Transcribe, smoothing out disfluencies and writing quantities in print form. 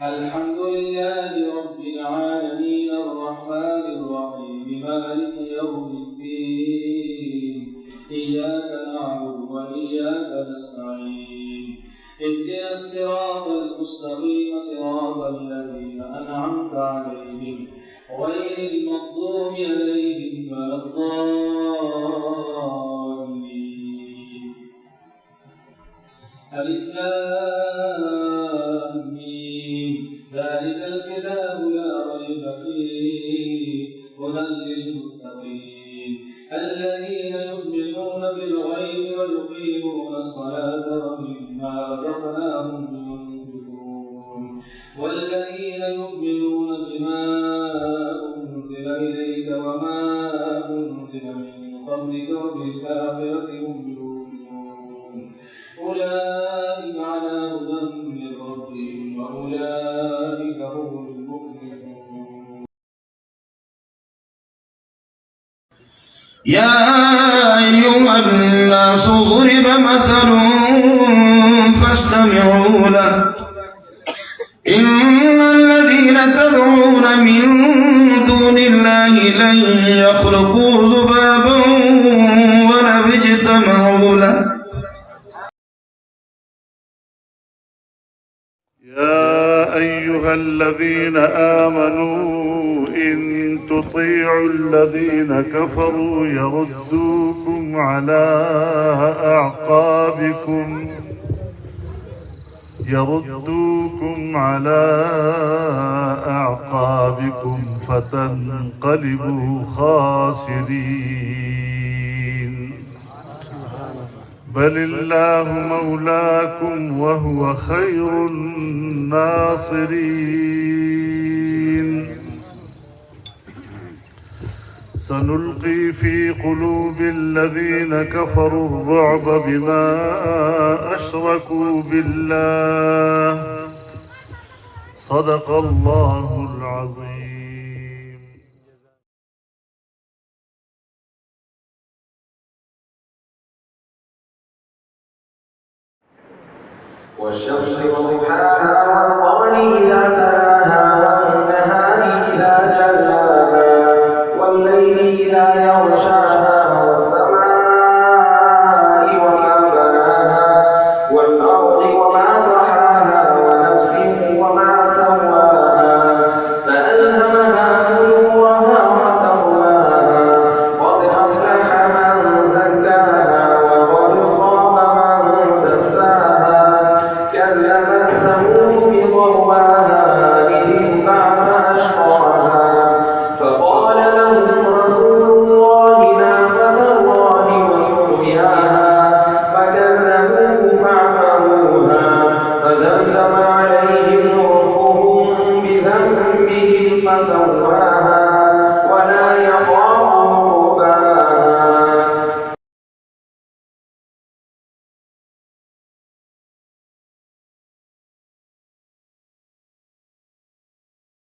الحمد لله رب العالمين الرحمن الرحيم مالك يوم الدين إياك نعبد وإياك نستعين اهدنا الصراط المستقيم صراط الذين أنعمت عليهم غير المغضوب عليهم ولا الضالين. ألف لام ميم ذلك الكتاب لا ريب فيه هدى للمتقين الذين يؤمنون بالغيب ويقيمون الصلاة ومما رزقناهم ينفقون والذين يؤمنون بما أنزل إليك وما أنزل من قبلك وبالآخرة هم يؤمنون أولئك على هدى من ربهم وأولئك هم المفلحون. يا أيها الناس ضرب مثل فاستمعوا له إن الذين تدعون من دون الله لن يخلقوا ذبابا ولو اجتمعوا له. يا أيها الذين آمنوا إن تطيعوا الذين كفروا يردوكم على أعقابكم فتنقلبوا خاسرين بل الله مولاكم وهو خير الناصرين سنلقي في قلوب الذين كفروا الرعب بما أشركوا بالله صدق الله العظيم. والشمس وضحاها والقمر إذا تلاها والنهار إذا جلاها والليل إذا يغشاها والسماء وما بناها والأرض وما طحاها ونفس وما سواها فألهمها فجورها وتقواها قد أفلح من زكاها وقد خاب من دساها كذبت ثمود بطغواها إذ انبعث أشقاها فقال لهم رسول الله ناقة الله وسقياها فكذبوه فعقروها فدمدم عليهم ربهم بذنبهم فسواها